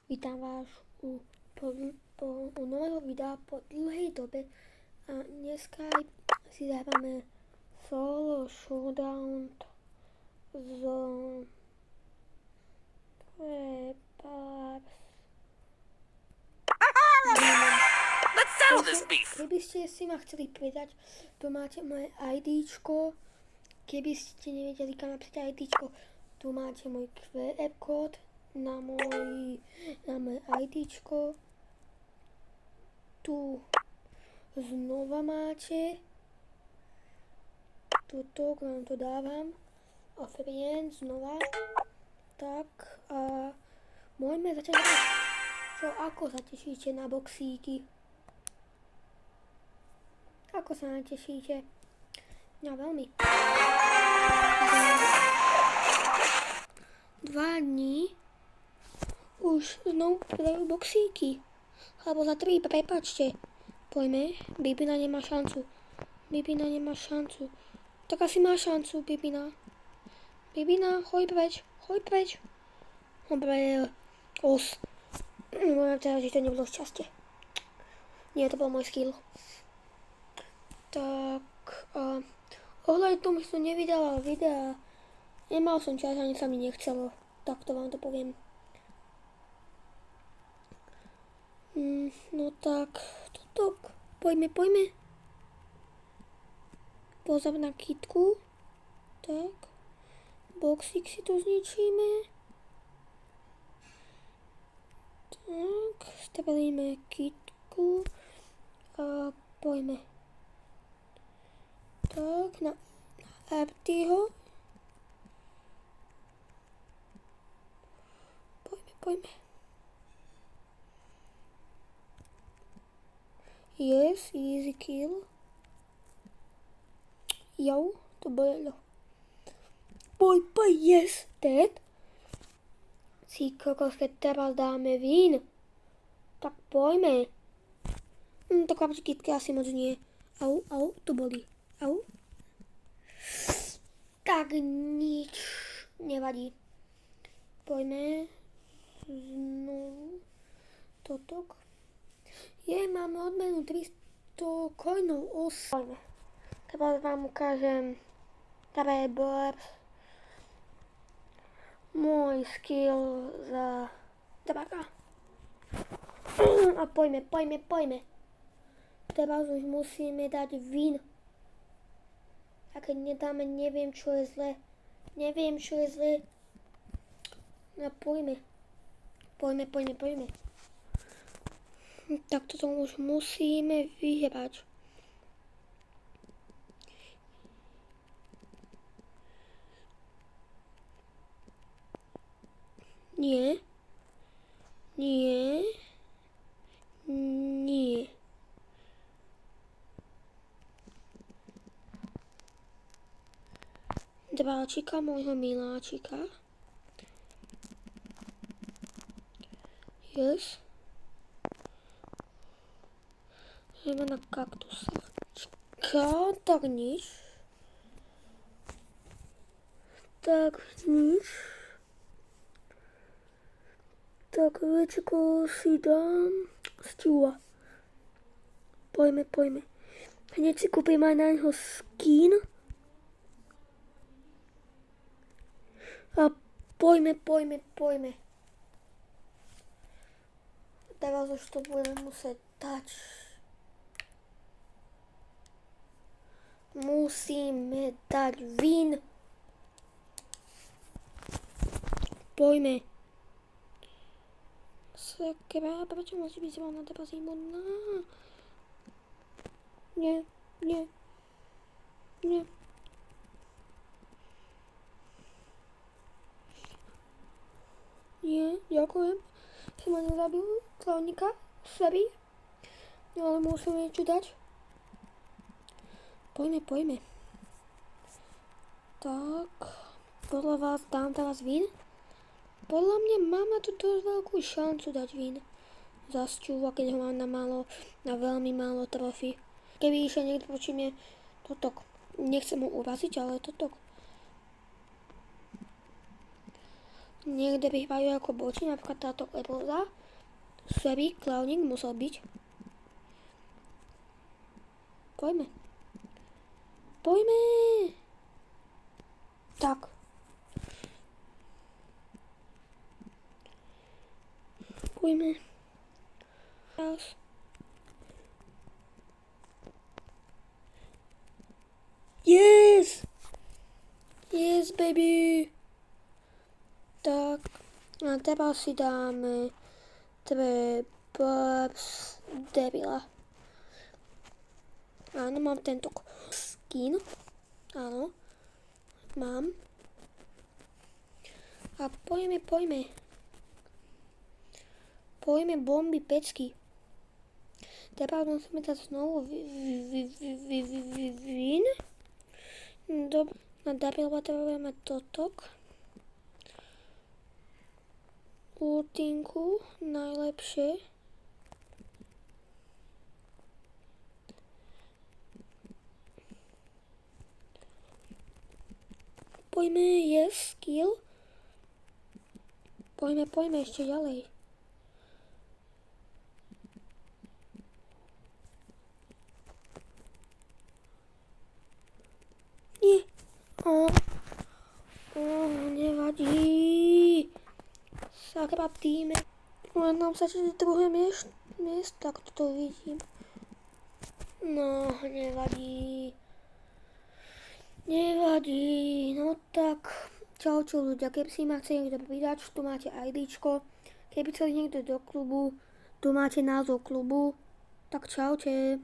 Vítam vás u nového videa po dlhej dobe a dneska si zahrame solo showdown z Prepars. Let's settle this beef. Keby ste si ma chceli pridať, tu máte moje IDčko. Keby ste nevedeli, kam napríklad IDčko, tu máte môj QR kód na moje IDčko. Tu znova máte tuto, vám to dávam a friend znova. Tak a môžeme začať. Čo, ako sa tešíte na boxíky? Ako sa natešíte? Ja veľmi. 2 dní už znovu predajú boxíky. Alebo za 3, prepáčte. Poďme, Bibina nemá šancu. Bibina nemá šancu. Tak asi má šancu, Bibina. Bibina, choď preč, choď preč. Dobre, os. Môžem teda, že to nebolo šťastie. Nie, to bol môj skill. Tak, ohľadne tomu som nevydala videa. Nemal som čas, ani sa mi nechcelo. Tak to vám to poviem. No tak, toto. Poďme. Pozor na kitku. Tak. Boxík si tu zničíme. Tak, strelíme kitku. A poďme. Tak, na Artyho. Poďme. Yes, easy kill. Jo, to bolelo. Poď, yes, dead. Si kokos, keď teraz dáme vín. Tak poďme. Tak kapčky asi moc nie. Au, to bolí. Au. Tak nič nevadí. Poďme. Znovu. Totok. Máme odmenu 300 coinov. Poďme. Teraz vám ukážem Prepars. Môj skill za 2K. A poďme. Teraz už musíme dať vín. A keď nedáme, neviem, čo je zle. A poďme. Tak toto už musíme vyhrať. Nie. Dráčika, môjho miláčika. Yes. Ideme na kaktusáčka. Tak nič. Tak večko si dám Stewa. Poďme. Hneď si kúpim aj na neho skin. A poďme. Teraz už to budem musieť dať. Musíme dať vín. Poďme. Sakra, prečo musí byť zrovna teraz imodná? Nie. Nie, ďakujem. Som ma nezabil, klavníka, sorry. Ale musím niečo dať. Poďme. Tak, podľa vás dám teraz vín? Podľa mňa mám na to dosť veľkú šancu dať vín. Za Stewa, keď ho mám na veľmi málo trofy. Keby išiel niekto proti mne, totok. Nechcem ho uraziť, ale totok. niekde vyhrajú ako boči, napríklad táto Lepoza. Sorry, Klauník musel byť. Poďme. Poďme! Tak. Poďme. Raz. Yes! Yes, baby! Tak. A teraz si dáme trebárs debila. Áno, mám tento skin. Áno. Mám. A poďme. Poďme bomby pecky. Teraz musíme dať znovu win. Dobre, na debila potrebujeme totok. Ultinku najlepšie. Poďme, yes, kill. Poďme ešte ďalej. Nie. Nevadí. Sakra týme. Len nám sa čiže druhé miesto, tak to vidím. No, nevadí. No tak, čau ľudia, keby si ma chceli niekto pridať, tu máte IDčko. Keby chceli niekto do klubu, tu máte názov klubu. Tak čaute.